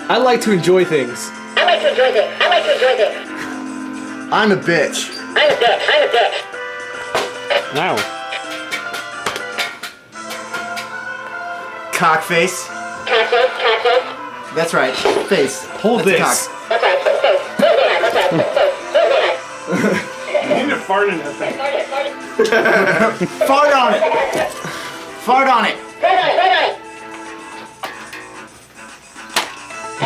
I like to enjoy things. I'm a bitch. Now. Cock face. That's right. Face. Hold That's this. cock. You need to fart in that thing. Fart on it. Fart on it.